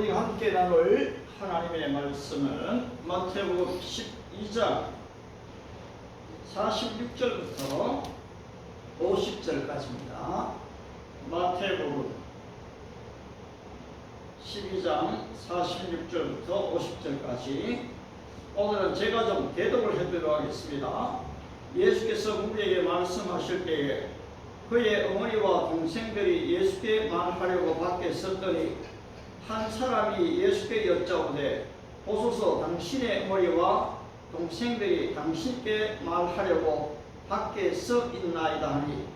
우리 함께 나눌 하나님의 말씀은 마태복음 12장 46절부터 50절까지입니다. 마태복음 12장 46절부터 50절까지. 오늘은 제가 좀 대독을 해드리도록 하겠습니다. 예수께서 우리에게 말씀하실 때에 그의 어머니와 동생들이 예수께 말하려고 밖에 섰더니 한 사람이 예수께 여짜오되 보소서 당신의 어머니와 동생들이 당신께 말하려고 밖에 서 있나이다 하니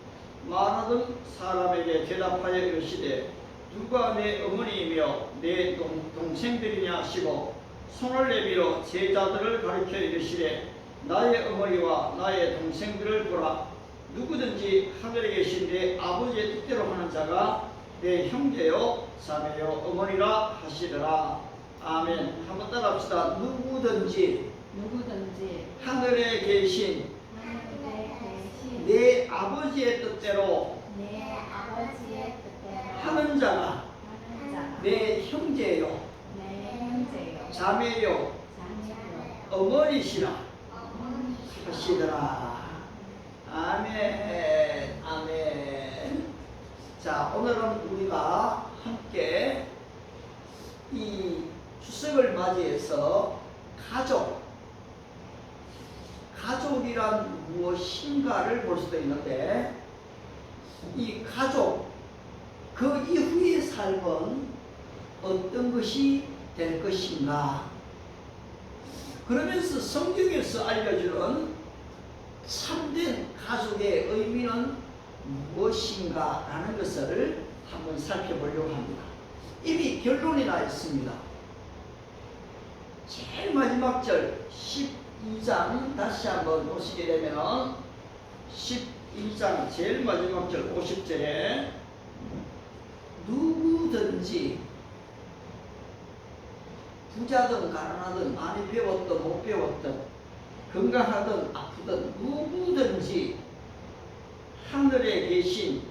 말하던 사람에게 대답하여 이르시되 누가 내 어머니이며 내 동생들이냐 하시고 손을 내밀어 제자들을 가리켜 이르시되 나의 어머니와 나의 동생들을 보라. 누구든지 하늘에 계신 내 아버지의 뜻대로 하는 자가 내 형제요 자매요 어머니라 하시더라. 아멘. 한번 따라합시다. 누구든지 하늘에 계신 내 아버지의 뜻대로 하는 자가 내 형제요 자매요 어머니시라 하시더라. 아멘. 아멘. 자, 오늘은 우리가 함께 이 추석을 맞이해서 가족이란 무엇인가를 볼 수도 있는데, 이 가족, 그 이후의 삶은 어떤 것이 될 것인가. 그러면서 성경에서 알려주는 참된 가족의 의미는 무엇인가 라는 것을 한번 살펴보려고 합니다. 이미 결론이 나 있습니다. 제일 마지막 절 12장 다시 한번 보시게 되면 12장 제일 마지막 절 50절에 누구든지 부자든 가난하든 많이 배웠든 못 배웠든 건강하든 아프든 누구든지 하늘에 계신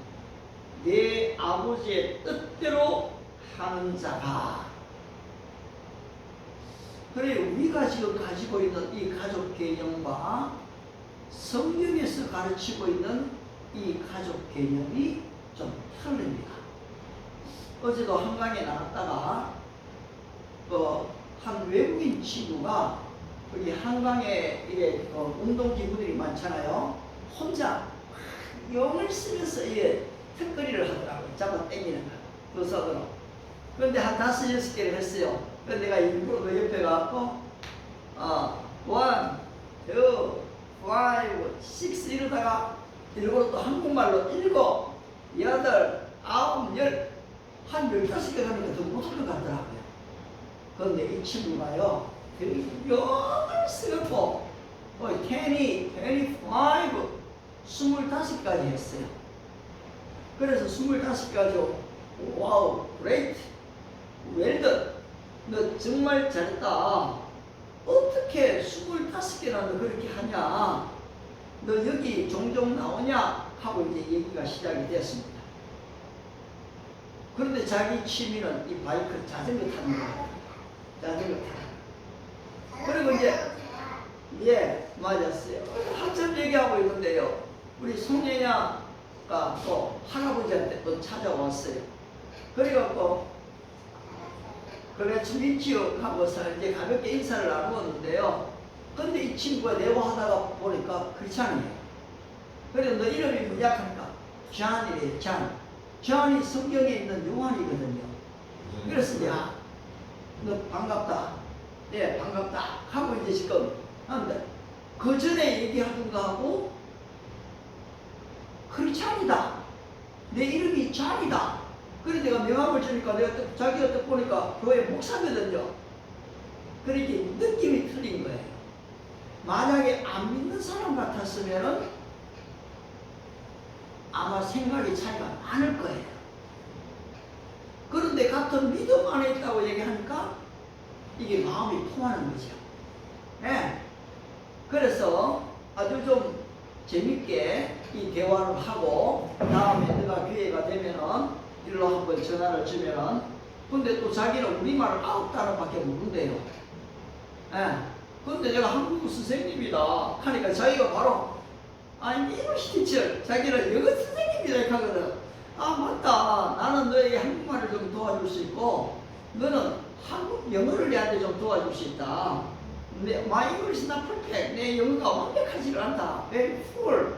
내 아버지의 뜻대로 하는 자가. 그래, 우리가 지금 가지고 있는 이 가족 개념과 성경에서 가르치고 있는 이 가족 개념이 좀 다릅니다. 어제도 한강에 나갔다가 한 외국인 친구가 우리 한강에 이게 운동기구들이 많잖아요. 혼자 영을 쓰면서 이게 턱걸이를 하더라고요. 잡아 당기는 거. 그 손으로. 그런데 한 5-6개를 했어요. 그런데 내가 일부러 그 옆에 가서 1, 2, 5, 6 이러다가 일부러 또 한국말로 7, 8, 9, 10 한 15개 가니까 더 못하는 것 같더라고요. 그런데 이 친구가요, 영을 쓰고 20, 25 25가지 했어요. 그래서 25가지 와우, great, well done. 너 정말 잘했다. 어떻게 25개나 너 그렇게 하냐? 너 여기 종종 나오냐? 하고 이제 얘기가 시작이 됐습니다. 그런데 자기 취미는 이 바이크 자전거 타는 거예요. 자전거 타는 거. 그리고 이제 맞았어요. 한참 얘기하고 있는데요. 우리 송혜냐가 또 할아버지한테 또 찾아왔어요. 그래갖고 그래 주민치유 하고서 이제 가볍게 인사를 나누었는데요. 근데 이 친구가 대화하다가 보니까 크리스찬이에요. 그래 너 이름이 뭐냐? 잔이래요. 잔이 성경에 있는 요한이거든요. 그래서 야, 너 반갑다. 네, 반갑다. 하고 이제 지금 하는데 그 전에 얘기하던가 하고 크리스찬이다. 내 이름이 잔이다. 그래 내가 명함을 주니까 내가 자기가 딱 보니까 교회 목사거든요. 그렇게 느낌이 틀린 거예요. 만약에 안 믿는 사람 같았으면은 아마 생각이 차이가 많을 거예요. 그런데 같은 믿음 안에 있다고 얘기하니까 이게 마음이 통하는 거죠. 네. 그래서 아주 좀 재밌게 이 대화를 하고 다음에 내가 기회가 되면은 일로 한번 전화를 주면은 근데 또 자기는 우리말을 9단어밖에 모른대요. 예. 근데 내가 한국어 선생님이다 하니까 자기가 바로 I'm English teacher. 자기는 영어 선생님이다 이렇게 하거든. 아 맞다. 나는 너에게 한국말을 좀 도와줄 수 있고 너는 한국 영어를 내한테 좀 도와줄 수 있다. 근데 my English is not perfect. 내 영어가 완벽하지를 않다. very poor.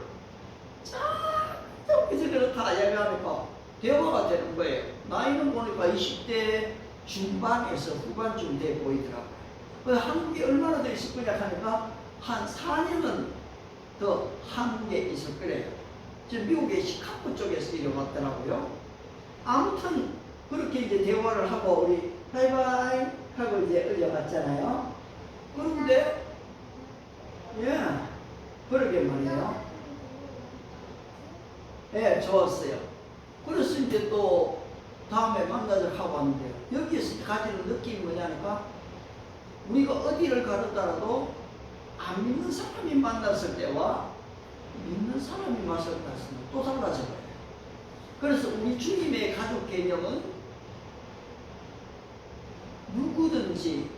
그래서 그렇다 이야기하니까 대화가 되는 거예요. 나이는 보니까 20대 중반에서 후반쯤 돼 보이더라고요. 그래서 한국에 얼마나 더 있을 거냐 하니까 한 4년은 더 한국에 있을 거래요. 지금 미국의 시카고 쪽에서 이래 왔더라고요. 아무튼 그렇게 이제 대화를 하고 우리 바이바이 하고 이제 올려갔잖아요. 그런데 예 그러게 말이에요. 예, 좋았어요. 그래서 이제 또 다음에 만나자고 하고 왔는데요. 여기에서 가지는 느낌이 뭐냐니까 우리가 어디를 가르더라도 안 믿는 사람이 만났을 때와 믿는 사람이 만났을 때는 또 달라져요. 그래서 우리 주님의 가족 개념은 누구든지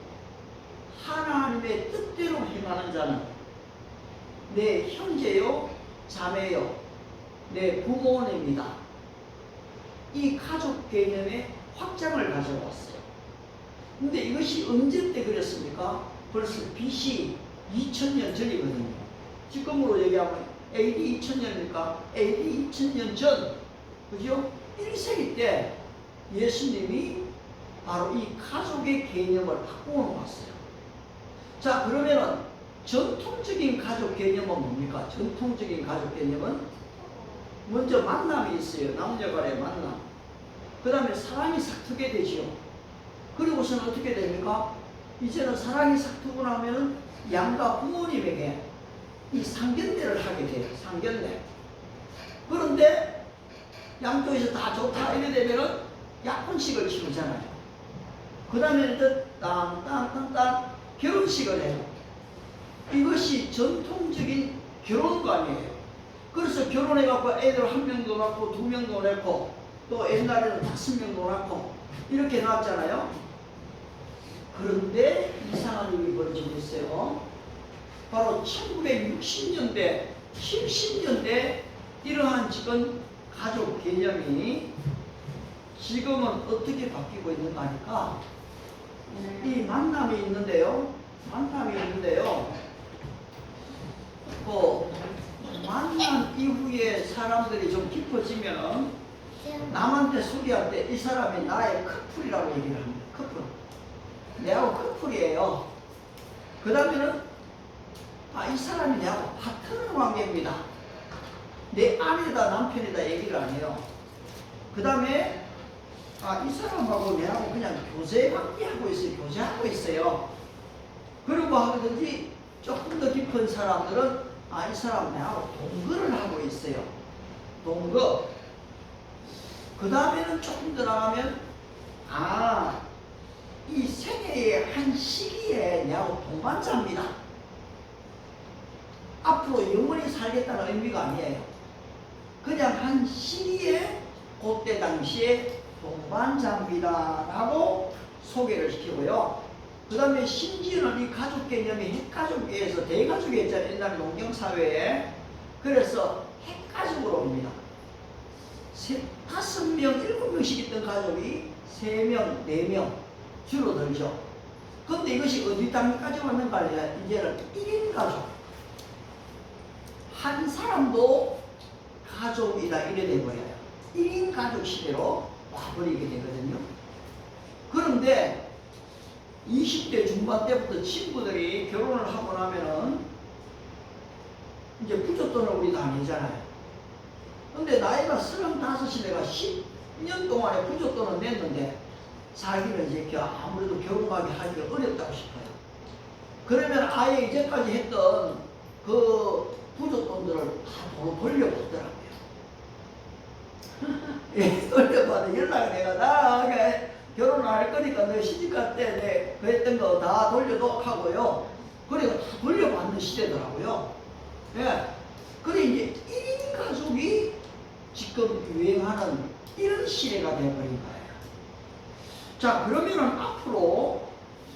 하나님의 뜻대로 행하는 자는 내 형제요, 자매요, 내 부모입니다. 이 가족 개념의 확장을 가져왔어요. 근데 이것이 언제 때 그랬습니까? 벌써 BC 2000년 전이거든요. 지금으로 얘기하면 AD 2000년입니까? AD 2000년 전, 그죠? 1세기 때 예수님이 바로 이 가족의 개념을 바꾸어 놓았어요. 자, 그러면은 전통적인 가족 개념은 뭡니까? 전통적인 가족 개념은 먼저 만남이 있어요. 남녀간의 만남. 그 다음에 사랑이 싹트게 되죠. 그리고서는 어떻게 됩니까? 이제는 사랑이 싹트고 나면은 양가 부모님에게 이 상견례를 하게 돼요. 상견례. 그런데 양쪽에서 다 좋다 이래 되면은 약혼식을 치르잖아요. 그 다음에는 땅땅땅땅 결혼식을 해요. 이것이 전통적인 결혼관이에요. 그래서 결혼해갖고 애들 1명도 낳고 2명도 낳고 또 옛날에는 5명도 낳고 이렇게 낳았잖아요. 그런데 이상한 일이 벌어지고 있어요. 바로 1960년대, 70년대 이러한 지금 가족 개념이 지금은 어떻게 바뀌고 있는가 하니까 이 만남이 있는데요. 만난 이후에 사람들이 좀 깊어지면 남한테 소개할 때 이 사람이 나의 커플이라고 얘기를 합니다. 커플. 내하고 커플이에요. 그 다음에는 이 사람이 내하고 파트너 관계입니다. 내 아내다 남편이다 얘기를 안 해요. 그 다음에 이 사람하고 내하고 그냥 교제 관계하고 있어요. 교제하고 있어요. 그리고 하든지 조금 더 깊은 사람들은 이 사람 내하고 동거를 하고 있어요. 동거. 그 다음에는 조금 더 나가면 이 생애의 한 시기에 내하고 동반자입니다. 앞으로 영원히 살겠다는 의미가 아니에요. 그냥 한 시기에 그때 당시에 동반자입니다 라고 소개를 시키고요. 그 다음에 심지어는 이 가족 개념이 핵가족에서 대가족이 있잖아요. 옛날 농경사회에. 그래서 핵가족으로 옵니다. 5명, 7명씩 있던 가족이 3명, 4명 줄어들죠. 그런데 이것이 어디 단계까지 왔는가 하면 이제는 1인 가족. 한 사람도 가족이다 이래 돼버려요. 1인 가족 시대로 와버리게 되거든요. 그런데 20대 중반 때부터 친구들이 결혼을 하고 나면은 이제 부잣돈을 우리 다 내잖아요. 근데 나이가 35이 내가 10년 동안에 부잣돈을 냈는데 자기는 이제 아무래도 결혼하기 하기가 어렵다고 싶어요. 그러면 아예 이제까지 했던 그 부잣돈들을 다 도로 돌려받더라고요. 예, 돌려받아 연락을 내가 나하게 결혼을 할 거니까 너 시집갈 때 내 했던 거 다 돌려놓고 하고요. 그리고 다 돌려받는 시대더라고요. 예. 그래 이제 1인 가족이 지금 유행하는 이런 시대가 되어버린 거예요. 자, 그러면은 앞으로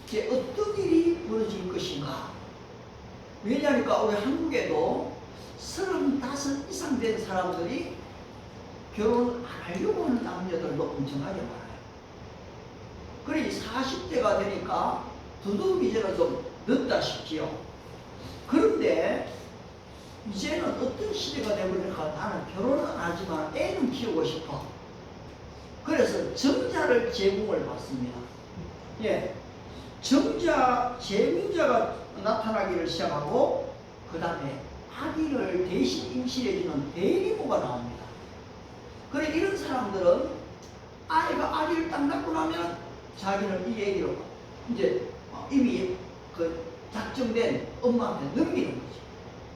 이제 어떤 일이 벌어질 것인가? 왜냐하니까 우리 한국에도 35 이상 된 사람들이 결혼 안 하려고 하는 남녀들도 엄청나게 많아요. 그래 40대가 되니까 더더욱 이제는 좀 늦다 싶지요. 그런데 이제는 어떤 시대가 되버릴까? 나는 결혼은 안 하지만 애는 키우고 싶어. 그래서 정자를 제공을 받습니다. 예, 정자, 제공자가 나타나기를 시작하고 그 다음에 아기를 대신 임신해주는 대리모가 나옵니다. 그래 이런 사람들은 아기를 딱 낳고 나면 자기는 이 얘기를 이제 이미 그 작정된 엄마한테 넘기는 거죠.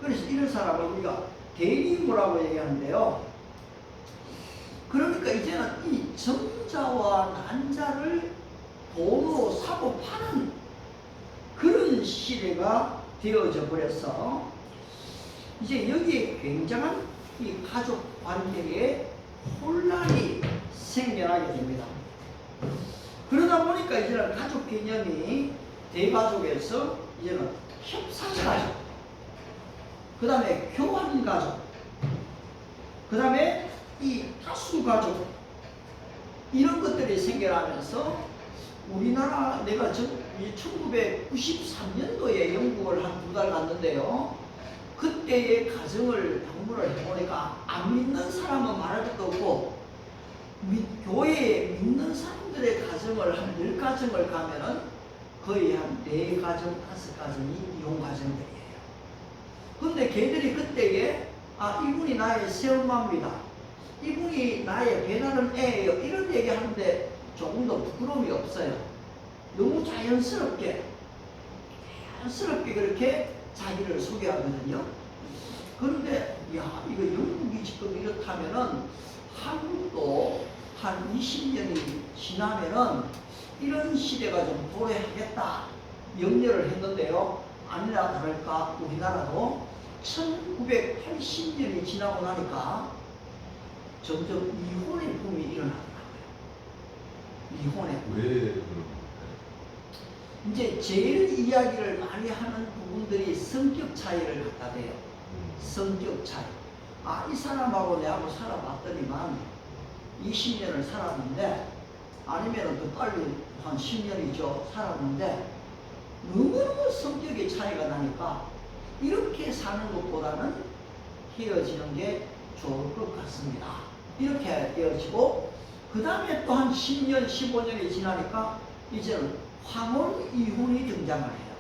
그래서 이런 사람을 우리가 대리모라고 얘기하는데요. 그러니까 이제는 이 정자와 난자를 돈으로 사고 파는 그런 시대가 되어져 버려서 이제 여기에 굉장한 이 가족 관계에 혼란이 생겨나게 됩니다. 그러다 보니까 이제는 가족 개념이 대가족에서 이제는 협상가족, 그 다음에 교환가족, 그 다음에 이 다수가족, 이런 것들이 생겨나면서 우리나라, 내가 1993년도에 영국을 한 2달 갔는데요. 그때의 가정을 방문을 해보니까 안 믿는 사람은 말할 것도 없고 교회에 믿는 사람들의 가정을 한 10가정을 가면은 거의 한 4가정, 5가정이 이혼가정들이에요. 근데 걔들이 그때에 이분이 나의 새엄마입니다. 이분이 나의 배나른 애예요. 이런 얘기 하는데 조금도 부끄러움이 없어요. 너무 자연스럽게 그렇게 자기를 소개하거든요. 그런데 야, 이거 영국이 지금 이렇다면은 한국도 한 20년이 지나면은 이런 시대가 좀 도래하겠다 염려를 했는데요. 아니나 다를까 우리나라도 1980년이 지나고 나니까 점점 이혼의 붐이 일어나더라고요. 이혼의 붐. 왜 그런 거예요? 이제 제일 이야기를 많이 하는 부분들이 성격 차이를 갖다 대요. 성격 차이. 이 사람하고 내하고 살아봤더니만 20년을 살았는데, 아니면 더 빨리 한 10년이죠. 살았는데, 너무너무 성격의 차이가 나니까, 이렇게 사는 것보다는 헤어지는 게 좋을 것 같습니다. 이렇게 헤어지고, 그 다음에 또 한 10년, 15년이 지나니까, 이제는 황혼 이혼이 등장을 해요.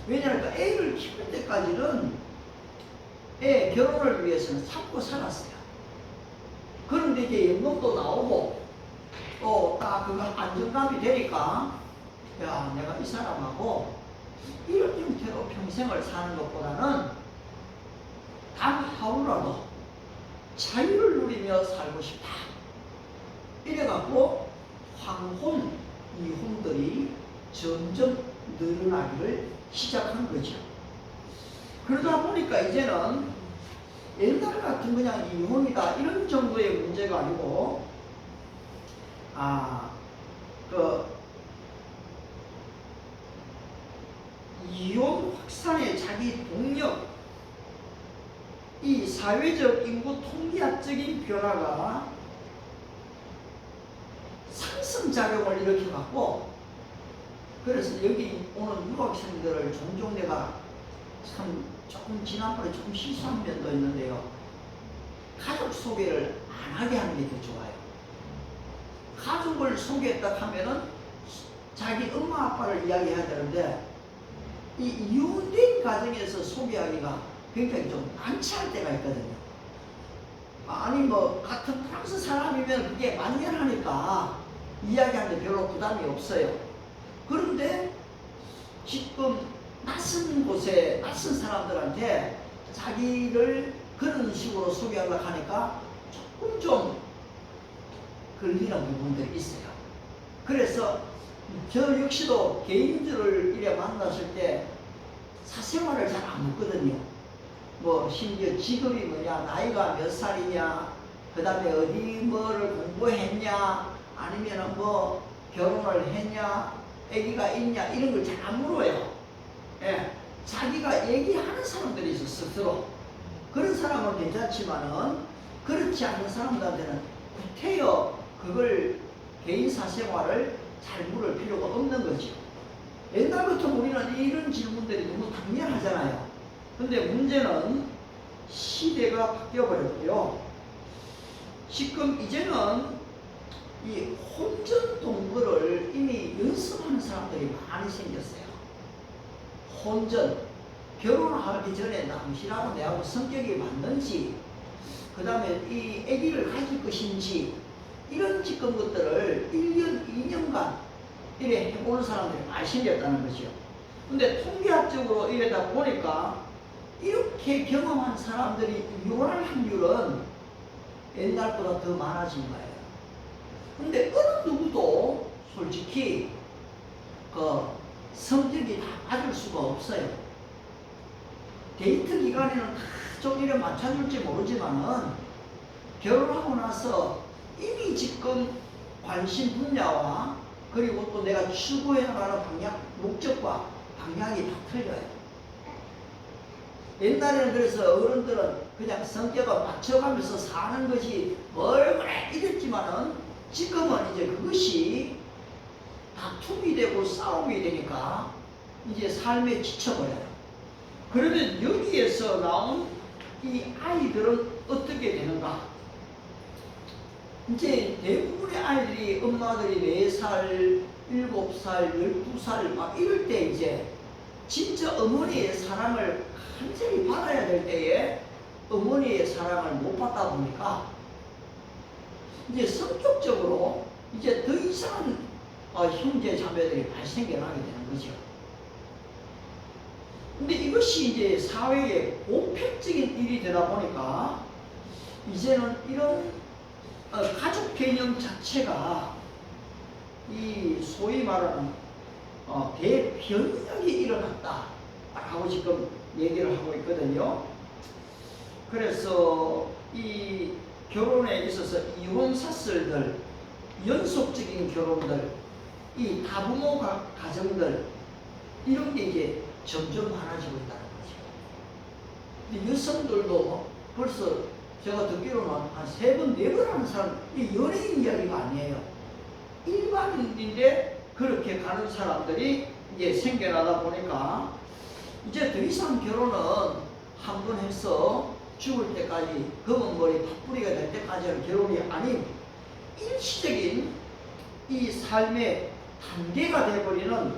왜냐하면 애를 키울 때까지는 애 결혼을 위해서는 참고 살았어요. 그런데 이제 연금도 나오고 또 딱 그거 안정감이 되니까 야, 내가 이 사람하고 이런 형태로 평생을 사는 것보다는 단 하루라도 자유를 누리며 살고 싶다. 이래갖고 황혼 이혼들이 점점 늘어나기를 시작한 거죠. 그러다 보니까 이제는 옛날 같은 그냥 이혼이다 이런 정도의 문제가 아니고 이혼 확산의 자기 동력, 이 사회적 인구 통계학적인 변화가 상승작용을 일으켜갖고, 그래서 여기 오는 유학생들을 종종 내가 참 조금 지난번에 조금 실수한 면도 있는데요. 가족 소개를 안 하게 하는 게 더 좋아요. 가족을 소개했다 하면은 자기 엄마 아빠를 이야기해야 되는데, 이 이혼된 가정에서 소개하기가 굉장히 좀 난처할 때가 있거든요. 아니 뭐 같은 프랑스 사람이면 그게 만연하니까 이야기하는데 별로 부담이 없어요. 그런데 지금 낯선 곳에 낯선 사람들한테 자기를 그런 식으로 소개하려고 하니까 조금 좀 걸리는 부분들이 있어요. 그래서 저 역시도 개인들을 이래 만났을 때 사생활을 잘 안 묻거든요. 뭐 심지어 직업이 뭐냐, 나이가 몇 살이냐, 그 다음에 어디 뭐를 공부했냐, 아니면은 뭐 결혼을 했냐, 아기가 있냐 이런 걸 잘 안 물어요. 예, 자기가 얘기하는 사람들이 있어 스스로. 그런 사람은 괜찮지만은 그렇지 않은 사람들한테는 구태여 그걸 개인 사생활을 잘 물을 필요가 없는 거죠. 옛날부터 우리는 이런 질문들이 너무 당연하잖아요. 근데 문제는 시대가 바뀌어버렸고요. 지금 이제는 이 혼전 동거를 이미 연습하는 사람들이 많이 생겼어요. 혼전, 결혼하기 전에 남실하고 내하고 성격이 맞는지, 그 다음에 이 아기를 가질 것인지, 이런 지금 것들을 1년, 2년간 이래 해보는 사람들이 많이 생겼다는 거죠. 근데 통계학적으로 이러다 보니까 이렇게 경험한 사람들이 이혼할 확률은 옛날보다 더 많아진 거예요. 근데 어느 누구도 솔직히 그 성격이 다 맞을 수가 없어요. 데이트 기간에는 다 좀 이래 맞춰줄지 모르지만은 결혼하고 나서 이미 지금 관심 분야와 그리고 또 내가 추구해 나가는 방향, 목적과 방향이 다 틀려요. 옛날에는 그래서 어른들은 그냥 성격을 맞춰가면서 사는 것이 뭘 그래 이랬지만은 지금은 이제 그것이 다툼이 되고 싸움이 되니까 이제 삶에 지쳐버려요. 그러면 여기에서 나온 이 아이들은 어떻게 되는가? 이제 대부분의 아이들이 엄마들이 4살, 7살, 12살 막 이럴 때 이제 진짜 어머니의 사랑을 완전히 받아야 될 때에 어머니의 사랑을 못 받다 보니까 이제 성격적으로 이제 더 이상한 형제 자매들이 발생하게 되는 거죠. 근데 이것이 이제 사회의 보편적인 일이 되다 보니까 이제는 이런 가족 개념 자체가 이 소위 말하는 대변혁이 일어났다 라고 지금 얘기를 하고 있거든요. 그래서 이 결혼에 있어서 이혼 사설들, 연속적인 결혼들, 이 다부모 가정들 이런 게 이제 점점 많아지고 있다는 거죠. 근데 여성들도 벌써 제가 듣기로는 한 3번, 4번 하는 사람, 이 연예인 이야기가 아니에요. 일반인인데 그렇게 가는 사람들이 이제 생겨나다 보니까 이제 더 이상 결혼은 한 번 해서 죽을 때까지 검은 머리 팥뿌리가 될 때까지는 결혼이 아닌 일시적인 이 삶의 단계가 되어버리는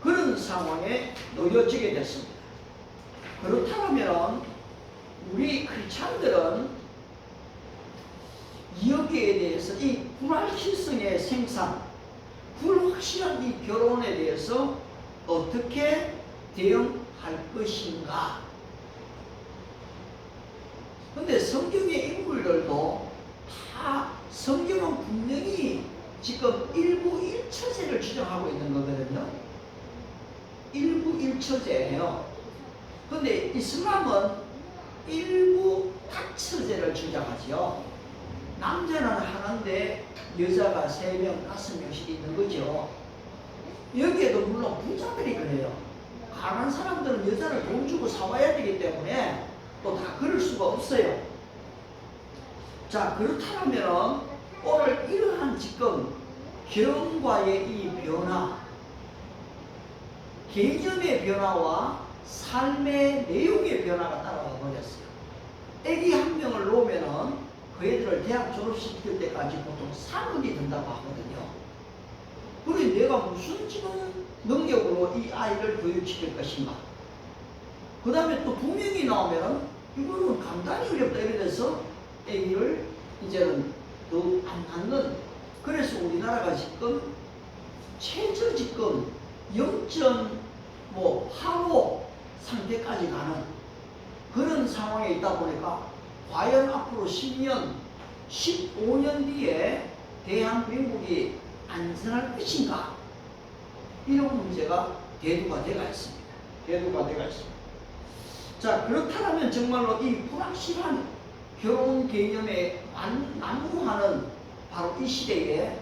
그런 상황에 놓여지게 됐습니다. 그렇다면 우리 크리스찬들은 여기에 대해서 이 불확실성의 생산, 불확실한 이 결혼에 대해서 어떻게 대응할 것인가? 근데 성경의 인물들도 다 성경은 분명히 지금 일부일처제를 주장하고 있는 거거든요. 일부일처제예요. 근데 이슬람은 일부다처제를 주장하죠. 남자는 하나인데 여자가 3명, 5명씩 있는 거죠. 여기에도 물론 부자들이 그래요. 가난한 사람들은 여자를 돈 주고 사와야 되기 때문에 또 다 그럴 수가 없어요. 자, 그렇다면 오늘 이러한 지금 결혼과의 이 변화, 개념의 변화와 삶의 내용의 변화가 따라와 버렸어요. 애기 한 명을 놓으면은 그 애들을 대학 졸업시킬 때까지 보통 3억이 든다고 하거든요. 그래 내가 무슨 지금 능력으로 이 아이를 교육시킬 것인가? 그 다음에 또 2명이 나오면은 이거는 감당이 어렵다 이래서 애기를 이제는 더 안 낳는, 그래서 우리나라가 지금 최저 지금 0.85 상태까지 가는 그런 상황에 있다 보니까 과연 앞으로 10년, 15년 뒤에 대한민국이 안전할 것인가? 이런 문제가 대두가 되어 있습니다. 대두가 되어 있습니다. 자, 그렇다면 정말로 이 불확실한 결혼 개념에 난무하는 바로 이 시대에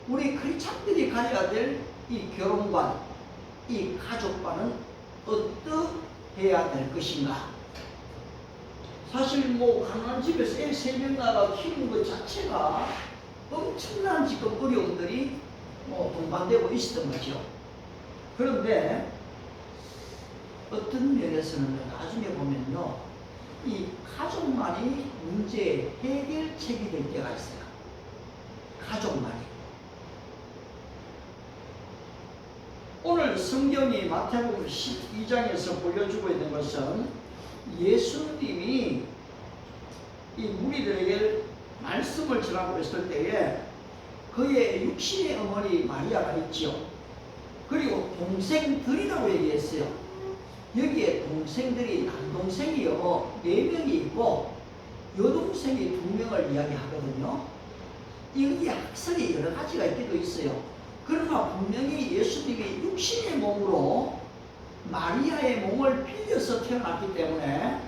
우리 크리스찬들이 가져야 될 이 결혼관, 이 가족관은 어떠해야 될 것인가? 사실 뭐 가난한 집에서 애 3명 나가 키우는 것 자체가 엄청난 지금 어려움들이 뭐 동반되고 있었던 거죠. 그런데 어떤 면에서는 나중에 보면요, 이 가족만이 문제 해결책이 될 때가 있어요. 가족만이. 오늘 성경이 마태복음 12장에서 보여주고 있는 것은 예수님이 이 무리들에게 말씀을 전하고 있을 때에 그의 육신의 어머니 마리아가 있지요. 그리고 동생들이라고 얘기했어요. 여기에 동생들이 남동생이요 4명이 있고 여동생이 2명을 이야기하거든요. 여기 학설이 여러 가지가 있기도 있어요. 그러나 분명히 예수님이 육신의 몸으로 마리아의 몸을 빌려서 태어났기 때문에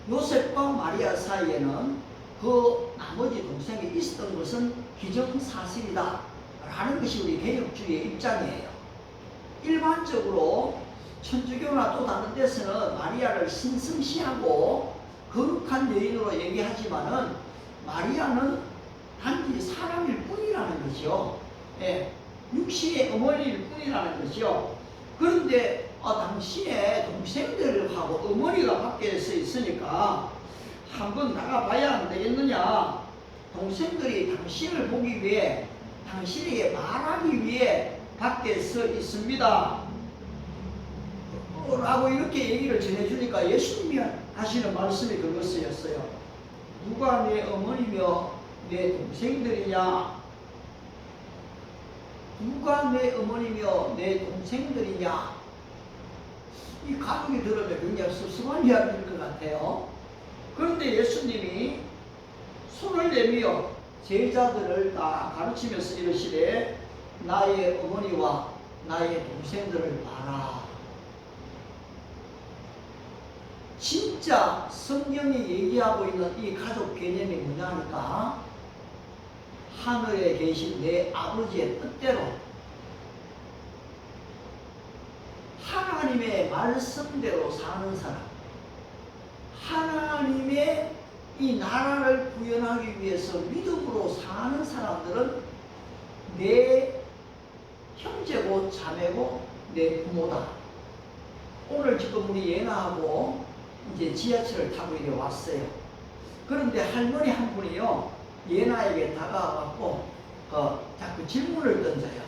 요셉과 마리아 사이에는 그 나머지 동생이 있었던 것은 기정사실이다 라는 것이 우리 개혁주의의 입장이에요. 일반적으로 천주교나 또 다른 데서는 마리아를 신성시하고 거룩한 여인으로 얘기하지만은 마리아는 단지 사람일 뿐이라는 거죠. 예, 육신의 어머니일 뿐이라는 거죠. 그런데 당신의 동생들하고 어머니가 밖에 서 있으니까 한번 나가봐야 안 되겠느냐. 동생들이 당신을 보기 위해, 당신에게 말하기 위해 밖에 서 있습니다 라고 이렇게 얘기를 전해주니까 예수님이 하시는 말씀이 그것이었어요. 누가 내 어머니며 내 동생들이냐? 누가 내 어머니며 내 동생들이냐? 이 가족이 들으면 굉장히 섭섭한 이야기일 것 같아요. 그런데 예수님이 손을 내밀어 제자들을 다 가르치면서 이르시되 나의 어머니와 나의 동생들을 봐라. 진짜 성경이 얘기하고 있는 이 가족 개념이 뭐냐 하니까 하늘에 계신 내 아버지의 뜻대로 하나님의 말씀대로 사는 사람, 하나님의 이 나라를 구현하기 위해서 믿음으로 사는 사람들은 내 형제고 자매고 내 부모다. 오늘 지금 우리 예나하고 이제 지하철을 타고 이래 왔어요. 그런데 할머니 한 분이요, 예나에게 다가와갖고 자꾸 질문을 던져요.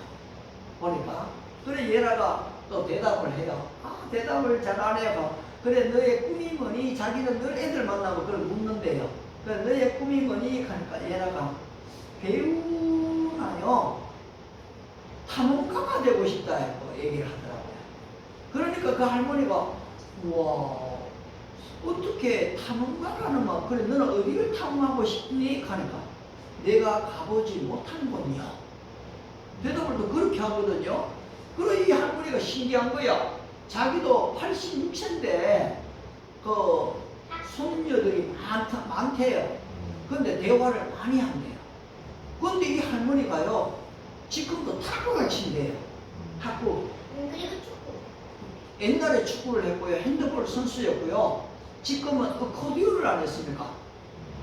보니까 그래 예나가 또 대답을 해요. 대답을 잘 안 해요. 그래 너의 꿈이 뭐니? 자기는 늘 애들 만나고 그걸 묻는데요. 그래 너의 꿈이 뭐니? 하니까 예나가 배우나요? 탐험가가 되고 싶다 했고 얘기를 하더라고요. 그러니까 그 할머니가 우와 어떻게 탐험가라는 말, 그래 너는 어디를 탐험하고 싶니? 하니까 내가 가보지 못한 곳이요. 대답을 또 그렇게 하거든요. 그래 이 할머니가 신기한 거야. 자기도 86세인데 그 손녀들이 많대요. 근데 대화를 많이 한대요. 근데 이 할머니가요 지금도 탁구를 친대요. 탁구. 그리고 축구. 옛날에 축구를 했고요. 핸드볼 선수였고요. 지금은 어코디언을 안 했습니까?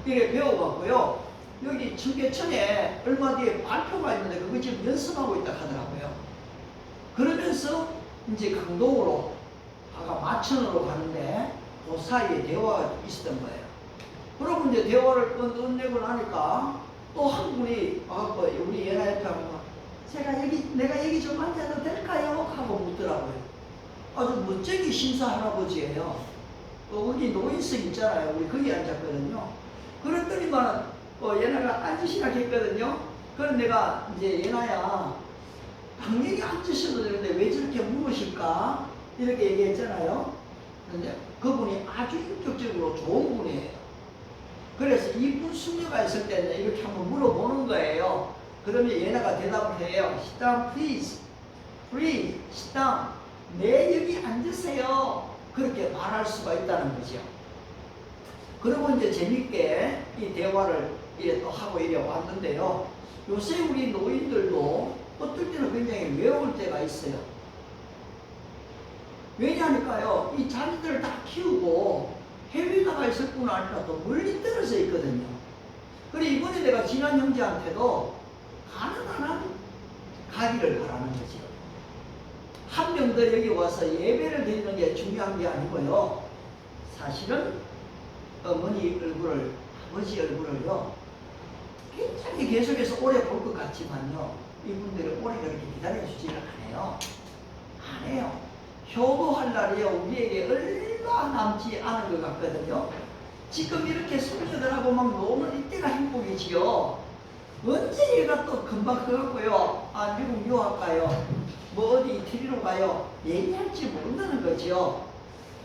이래 배워갖고요. 여기 청계천에 얼마 뒤에 발표가 있는데 그거 지금 연습하고 있다 하더라고요. 그러면서 이제 강동으로 아까 마천으로 가는데 그 사이에 대화가 있었던 거예요. 그러고 이제 대화를 끝내고 나니까 또 한 분이 우리 예나 옆에 하고 내가 여기 좀 앉아도 될까요? 하고 묻더라고요. 아주 멋쟁이 신사 할아버지예요. 거기 노인석 있잖아요. 우리 거기 앉았거든요. 그랬더니만 예나가 앉으시라 했거든요. 그래서 내가 이제 예나야 당연히 앉으셔도 되는데 왜 저렇게 물으실까? 이렇게 얘기했잖아요. 근데 그분이 아주 인격적으로 좋은 분이에요. 그래서 이분 숙녀가 있을 때는 이렇게 한번 물어보는 거예요. 그러면 예나가 대답을 해요. Sit down please. Please sit down. 네 여기 앉으세요. 그렇게 말할 수가 있다는 거죠. 그리고 이제 재밌게 이 대화를 이래 또 하고 이래 왔는데요. 요새 우리 노인들도 어떨 때는 굉장히 외로울 때가 있어요. 왜냐하니까요, 이 자녀들을 다 키우고 해외 나가 있을 뿐 아니라 또 멀리 떨어져 있거든요. 그래 이번에 내가 지난 형제한테도 가능한 한 가기를 바라는 거죠. 한 명 더 여기 와서 예배를 드리는 게 중요한 게 아니고요. 사실은 어머니 얼굴을, 아버지 얼굴을요, 굉장히 계속해서 오래 볼 것 같지만요, 이분들이 오래 그렇게 기다려주지를 않아요. 안 해요. 효도할 날이요, 우리에게 얼마 남지 않은 것 같거든요. 지금 이렇게 손녀들하고 막 노는 이때가 행복이지요. 언제 얘가 또 금방 그렇고요, 아, 미국 유학 가요, 뭐 어디 이태리로 가요, 얘기할지 모른다는 거죠.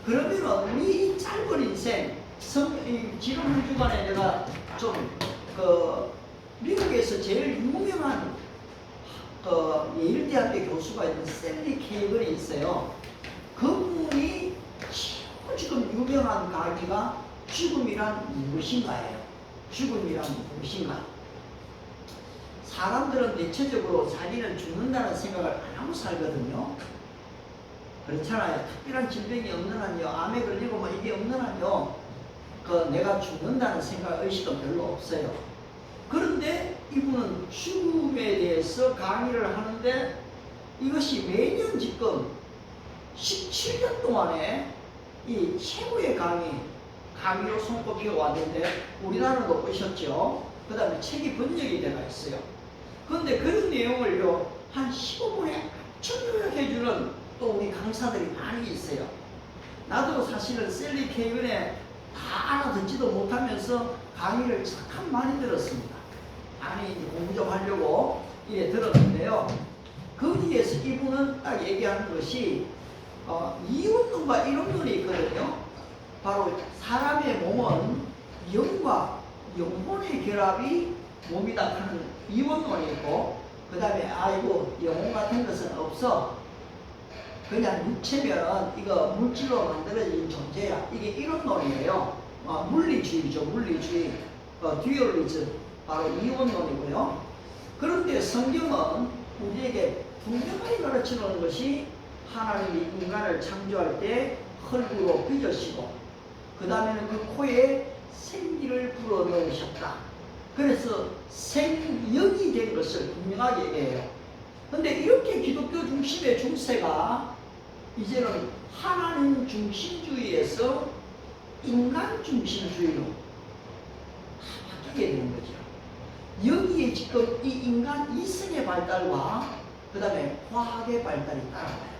그러면 우리 이 짧은 인생, 지난 한 주간에 내가 좀, 미국에서 제일 유명한, 예일대학교 교수가 있는 샌리 케이블이 있어요. 그분이 지금 유명한 강의가 죽음이란 무엇인가예요. 죽음이란 무엇인가. 사람들은 대체적으로 자기는 죽는다는 생각을 안 하고 살거든요. 그렇잖아요. 특별한 질병이 없는 한요, 암에 걸리고 뭐 이게 없는 한요, 내가 죽는다는 생각, 의식은 별로 없어요. 그런데 이분은 죽음에 대해서 강의를 하는데 이것이 매년 지금 17년 동안에 이 최고의 강의로 손꼽혀 왔는데 우리나라도 오셨죠. 그 다음에 책이 번역이 되어 있어요. 그런데 그런 내용을요, 한 15분에 엄청 요약해주는 또 우리 강사들이 많이 있어요. 나도 사실은 셀리 케이븐에 다 알아듣지도 못하면서 강의를 참 많이 들었습니다. 많이 공부 좀 하려고 이래 들었는데요. 거기에서 이분은 딱 얘기하는 것이 이원론과 이론론이 있거든요. 바로 사람의 몸은 영과 영혼의 결합이 몸이다 하는 이원론이 있고, 그 다음에 아이고 영혼 같은 것은 없어, 그냥 육체면 이거 물질로 만들어진 존재야, 이게 이론론이에요. 물리주의죠. 물리주의, 듀얼리즘, 바로 이원론이고요. 그런데 성경은 우리에게 분명하게 가르치는 것이 하나님이 인간을 창조할 때 흙으로 빚으시고 그 다음에는 그 코에 생기를 불어넣으셨다. 그래서 생명이 된 것을 분명하게 얘기해요. 그런데 이렇게 기독교 중심의 중세가 이제는 하나님 중심주의에서 인간 중심주의로 바뀌게 되는 거죠. 여기에 지금 이 인간 이성의 발달과 그 다음에 과학의 발달이 따라와요.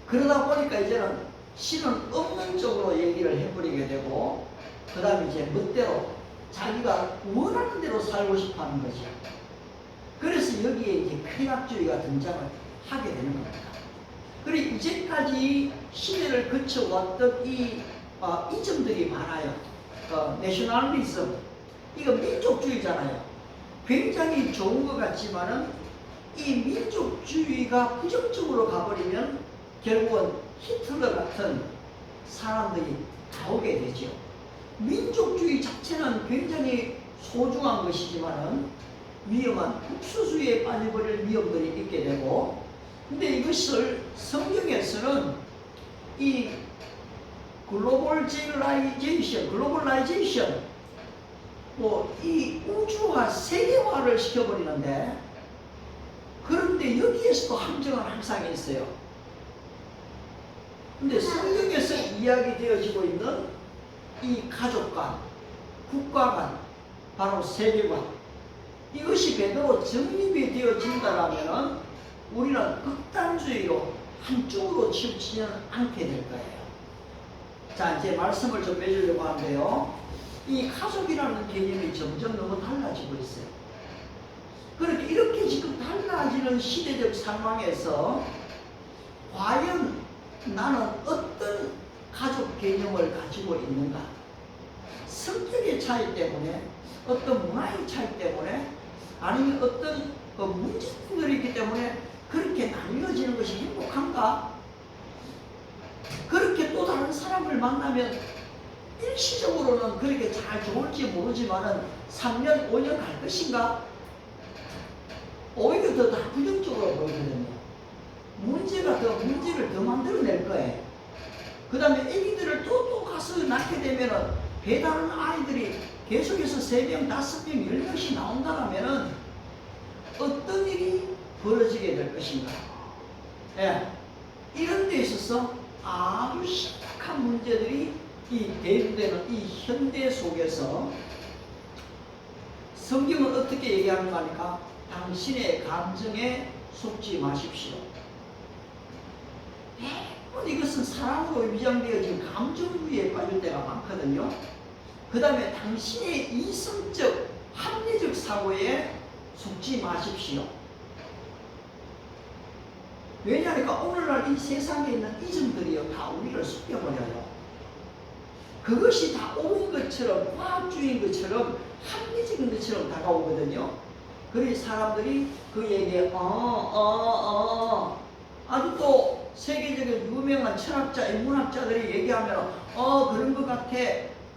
그러다 보니까 이제는 신은 없는 쪽으로 얘기를 해버리게 되고, 그 다음에 이제 멋대로 자기가 원하는 대로 살고 싶어 하는 거죠. 그래서 여기에 이제 쾌락주의가 등장을 하게 되는 겁니다. 그리고 이제까지 시대를 거쳐왔던 이 이점들이 많아요. 내셔널리즘, 이거 민족주의잖아요. 굉장히 좋은 것 같지만은 이 민족주의가 부정적으로 가버리면 결국은 히틀러 같은 사람들이 나오게 되죠. 민족주의 자체는 굉장히 소중한 것이지만은 위험한 국수주의에 빠져버릴 위험들이 있게 되고, 근데 이것을 성경에서는 이 글로벌라이제이션, 뭐 이 우주화, 세계화를 시켜버리는데, 그런데 여기에서도 함정은 항상 있어요. 근데 성경에서 이야기되어지고 있는 이 가족관, 국가관, 바로 세계관, 이것이 제대로 정립이 되어진다면 우리는 극단주의로 한쪽으로 치우치지는 않게 될 거예요. 자, 이제 말씀을 좀 해주려고 하는데요. 이 가족이라는 개념이 점점 너무 달라지고 있어요. 그렇게 이렇게 지금 달라지는 시대적 상황에서 과연 나는 어떤 가족 개념을 가지고 있는가? 성격의 차이 때문에, 어떤 문화의 차이 때문에, 아니면 어떤 문제점들이 있기 때문에 그렇게 나뉘어지는 것이 행복한가? 그렇게 또 다른 사람을 만나면 일시적으로는 그렇게 잘 좋을지 모르지만은 3년, 5년 갈 것인가? 오히려 더 부정적으로 보이거든요. 문제를 더 만들어낼 거예요. 그 다음에 애기들을 또 가서 낳게 되면은 배다른 아이들이 계속해서 3명, 5명, 10명씩 나온다면은 어떤 일이 벌어지게 될 것인가? 예. 이런 데 있어서 아주 심각한 문제들이 이 대두되는 이 현대 속에서 성경은 어떻게 얘기하는가 하니까 당신의 감정에 속지 마십시오. 대부분 이것은 사랑으로 위장되어진 감정주의에 빠질 때가 많거든요. 그 다음에 당신의 이성적, 합리적 사고에 속지 마십시오. 왜냐하니까 오늘날 이 세상에 있는 이점들이요 다 우리를 속여버려요. 그것이 다 옳은 것처럼, 과학주의인 것처럼, 합리적인 것처럼 다가오거든요. 그래서 사람들이 그 얘기에 아주 또 세계적인 유명한 철학자, 인문학자들이 얘기하면 그런 것 같아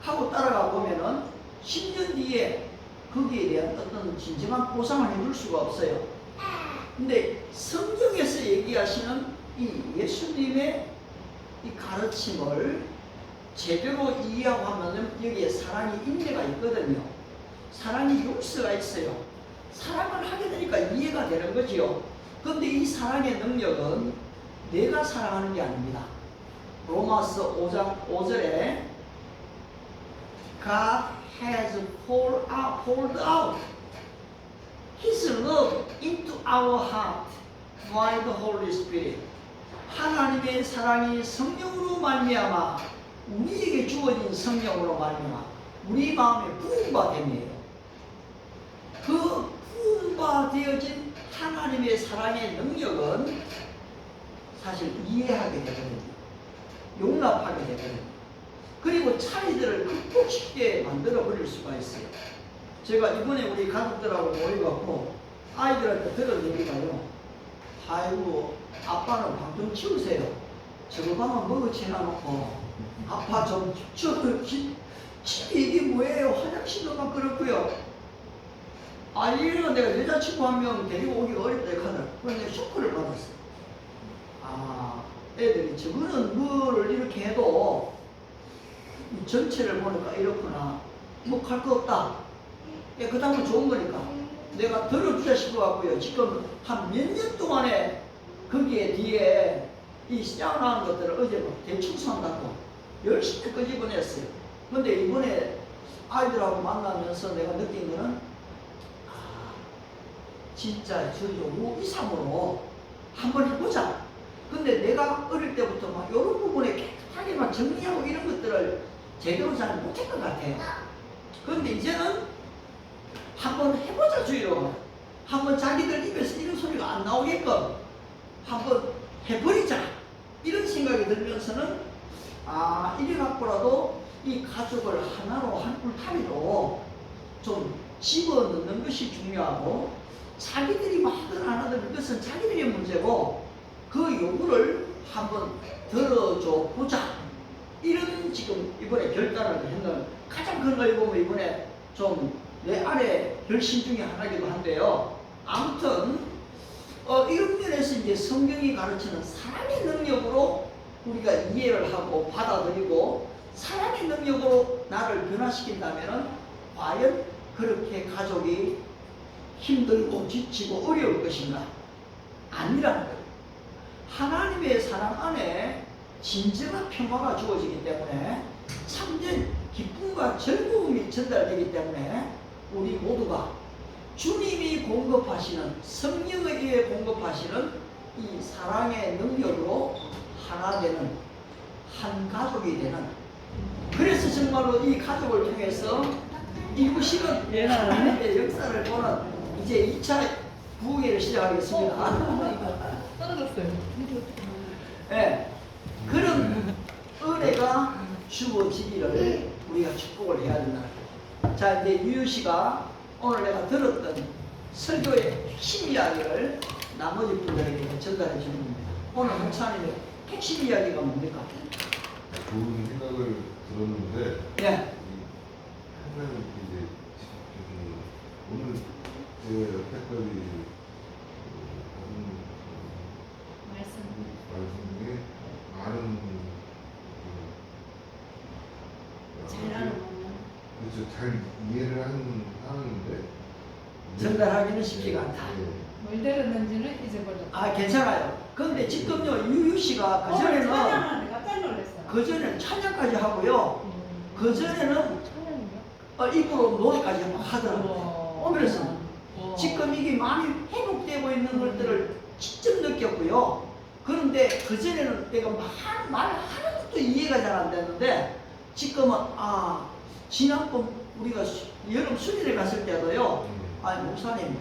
하고 따라가 보면은 10년 뒤에 거기에 대한 어떤 진정한 보상을 해줄 수가 없어요. 근데 성경에서 얘기하시는 이 예수님의 이 가르침을 제대로 이해하고 하면 여기에 사랑이 인내가 있거든요. 사랑이 용서가 있어요. 사랑을 하게 되니까 이해가 되는 거지요. 그런데 이 사랑의 능력은 내가 사랑하는 게 아닙니다. 로마서 5장 5절에 God has poured out His love into our heart by the Holy Spirit. 하나님의 사랑이 성령으로 말미암아 우리에게 주어진 성령으로 말미암아 우리 마음에 부음바 됨이에요. 그 부음바 되어진 하나님의 사랑의 능력은 사실 이해하게 되거든요. 용납하게 되거든요. 그리고 차이들을 극복시키게 만들어 버릴 수가 있어요. 제가 이번에 우리 가족들하고 모여갖고 아이들한테 들은 얘기가요. 아이고 아빠는 방 좀 치우세요. 저거 방은 먹어치나 놓고 아빠 좀 집이 이게 뭐예요? 화장실도 막 그렇고요. 이래가 내가 여자친구 한 명 데리고 오기가 어렵다 하더라고요. 그래서 내가 쇼크를 받았어요. 애들이 저거는 뭐를 이렇게 해도 전체를 보니까 이렇구나. 뭐 할 거 없다. 그 다음은 좋은 거니까 내가 들어주자 싶어갖고요. 지금 한 몇 년 동안에 거기에 뒤에 이 시장하는 것들을 어제 대충 산다고 열심히 끄집어냈어요. 근데 이번에 아이들하고 만나면서 내가 느낀 거는 진짜 저도 이상으로 한번 해보자. 근데 내가 어릴 때부터 막 이런 부분에 깨끗하게만 정리하고 이런 것들을 제대로 잘 못할 것 같아요. 그런데 이제는 한번 해보자 주의로. 한번 자기들 입에서 이런 소리가 안 나오게끔 한번 해버리자. 이런 생각이 들면서는 이래 갖고라도 이 가족을 하나로 한 울타리로 좀 집어넣는 것이 중요하고 자기들이 뭐 하든 안 하든 그것은 자기들의 문제고 그 요구를 한번 들어줘 보자. 이런 지금 이번에 결단을 했는 가장 큰 걸 보면 이번에 좀 내 아래 결심 중에 하나이기도 한데요. 아무튼 이런 면에서 이제 성경이 가르치는 사랑의 능력으로 우리가 이해를 하고 받아들이고 사랑의 능력으로 나를 변화시킨다면 과연 그렇게 가족이 힘들고 지치고 어려울 것인가? 아니라는 거예요. 하나님의 사랑 안에 진정한 평화가 주어지기 때문에 참된 기쁨과 즐거움이 전달되기 때문에 우리 모두가 주님이 공급하시는 성령에 의해 공급하시는 이 사랑의 능력으로 하나 되는 한 가족이 되는, 그래서 정말로 이 가족을 통해서 이구식은 하나님의 역사를 보는 이제 2차 부흥회를 시작하겠습니다. 떨어졌어요. 네, 그런 은혜가 주어지기를 우리가 축복을 해야 된다. 자, 이제 유유씨가 오늘 내가 들었던 설교의 핵심 이야기를 나머지 분들에게 전달해 주는 겁니다. 오늘 목사님의 핵심 이야기가 뭡니까? 좋은 생각을 들었는데 예. 항상 이제 저기 오늘 제 여태까지 하는 말씀 중에 많은 그렇죠. 잘 이해를 하는 상황인데 전달하기는 쉽지가 않다. 뭘 들었는지는 잊어버렸다. 아, 괜찮아요. 근데 지금요, 유유 씨가 그전에는, 찬양하는데 깜짝 놀랐어. 그전에는 찬양까지 하고요, 그전에는 입으로 노래까지 막 하더라고요. 그래서 지금 이게 많이 회복되고 있는 것들을 직접 느꼈고요. 그런데 그전에는 내가 말 하는 것도 이해가 잘 안 됐는데, 지금은, 지난번 우리가 여름 수련회 갔을 때도요, 목사님,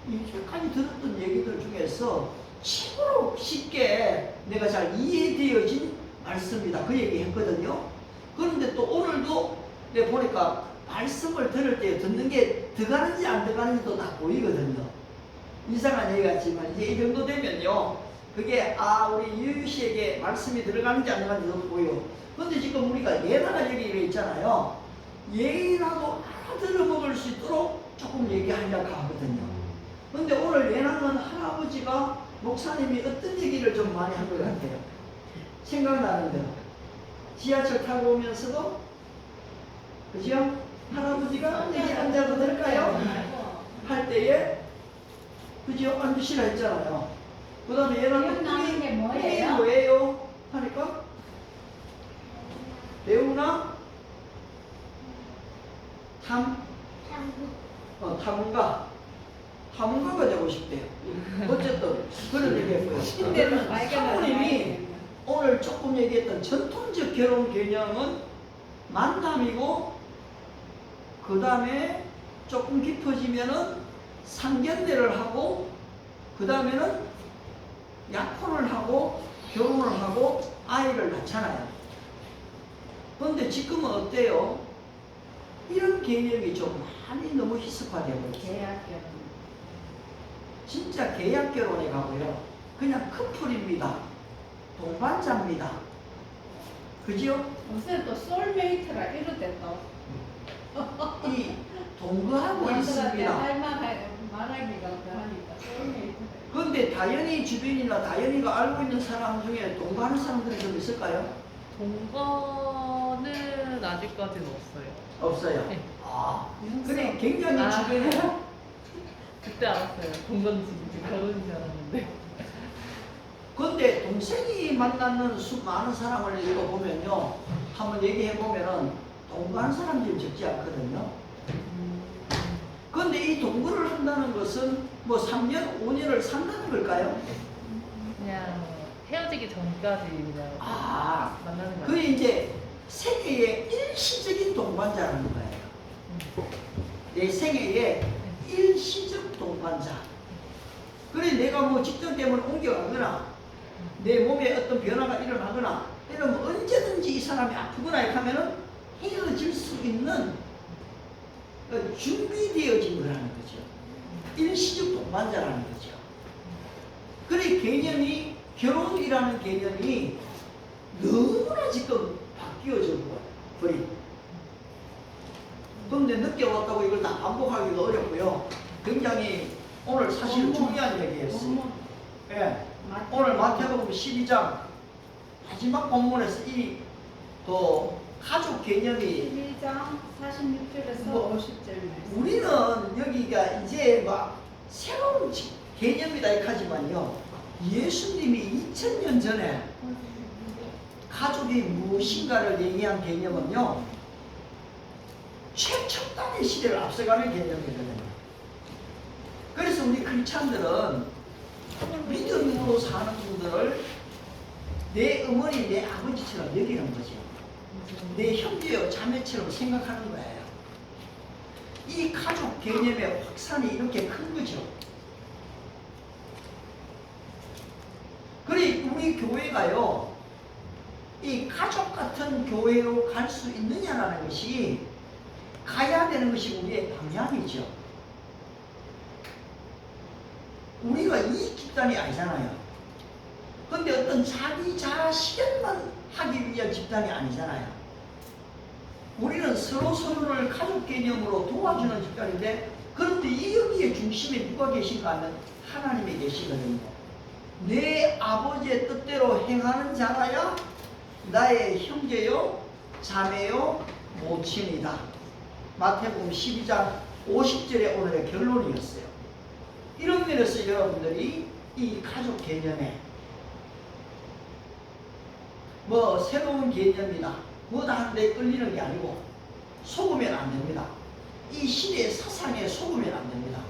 이제까지 들었던 얘기들 중에서 최고로 쉽게 내가 잘 이해되어진 말씀이다. 그 얘기 했거든요. 그런데 또 오늘도 내가 보니까 말씀을 들을 때 듣는 게 들어가는지 안 들어가는지도 다 보이거든요. 이상한 얘기 같지만 이제 이 정도 되면요. 그게 우리 유유 씨에게 말씀이 들어가는지 안 들어가는지도 보여. 근데 지금 우리가 예나가 얘기가 있잖아요. 예나도 알아들어먹을 수 있도록 조금 얘기하려고 하거든요. 근데 오늘 예나는 할아버지가 목사님이 어떤 얘기를 좀 많이 한 것 같아요. 생각나는 대로. 지하철 타고 오면서도, 그죠? 할아버지가 여기 앉아도 될까요? 할 때에, 그죠? 앉으시라 했잖아요. 그 다음에 예나는 나는 게 뭐예요? 꿈이 뭐예요? 하니까, 배우나? 탐험가가 되고 싶대요. 어쨌든 그런 얘기했고요. 신대는 사모님이 오늘 조금 얘기했던 전통적 결혼 개념은 만남이고, 그 다음에 조금 깊어지면은 상견례를 하고, 그 다음에는 약혼을 하고 결혼을 하고 아이를 낳잖아요. 그런데 지금은 어때요? 이런 개념이 좀 많이 너무 희석화되고 있어요. 계약결혼. 진짜 계약 결혼에 가고요. 그냥 커플입니다. 동반자입니다. 그죠? 요새 또 소울메이트라 이러대 또. 이 동거하고 있습니다. 말하기가 어떠하니까 소울메이트. 그런데 다현이 주변이나 다현이가 알고 있는 사람 중에 동거하는 사람들이 좀 있을까요? 동거는 아직까지는 없어요. 없어요. 네. 그래 굉장히 주변에 그때 알았어요. 동거인지 결혼인지 알았는데. 그런데 동생이 만나는 많은 사람을 읽어보면요, 한번 얘기해보면은 동거하는 사람들이 적지 않거든요. 그런데 이 동거를 한다는 것은 뭐 3년, 5년을 산다는 걸까요? 그냥 헤어지기 전까지 그냥 만나는 거예요. 그게 이제 생애의 일시적인 동반자라는 거예요. 내 생애의 일시적 동반자. 그래 내가 뭐 직장 때문에 옮겨가거나 내 몸에 어떤 변화가 일어나거나 이러면 언제든지 이 사람이 아프거나 이렇게 하면은 헤어질 수 있는 준비되어진 거라는 거죠. 일시적 동반자라는 거죠. 그래 개념이 결혼이라는 개념이 너무나 지금 바뀌어져 버린. 그런데 늦게 왔다고 이걸 다 반복하기도 어렵고요. 굉장히 오늘 사실 중요한 얘기였어요. 예. 오늘 마태복음 12장 마지막 본문에서 이 또 가족 개념이 12장 46절에서 뭐, 50절 우리는 여기가 이제 막 새로운 개념이다 이렇게 하지만요. 예수님이 2000년 전에 가족이 무엇인가를 얘기한 개념은요. 최첨단의 시대를 앞서가는 개념이거든요. 그래서 우리 크리스찬들은 믿음으로 사는 분들을 내 어머니, 내 아버지처럼 여기는 거죠. 내 형제요, 자매처럼 생각하는 거예요. 이 가족 개념의 확산이 이렇게 큰 거죠. 그래, 우리 교회가요, 이 가족 같은 교회로 갈 수 있느냐라는 것이 가야 되는 것이 우리의 방향이죠. 우리가 이익 집단이 아니잖아요. 근데 어떤 자기 자신만 하기 위한 집단이 아니잖아요. 우리는 서로를 가족 개념으로 도와주는 집단인데, 그런데 여기에 중심에 누가 계신가 하면 하나님이 계시거든요. 내 아버지의 뜻대로 행하는 자라야 나의 형제요 자매요 모친이다. 마태복음 12장 50절의 오늘의 결론이었어요. 이런 면에서 여러분들이 이 가족 개념에 뭐 새로운 개념이다 뭐다 하는데 끌리는 게 아니고 속으면 안 됩니다. 이 시대의 사상에 속으면 안 됩니다.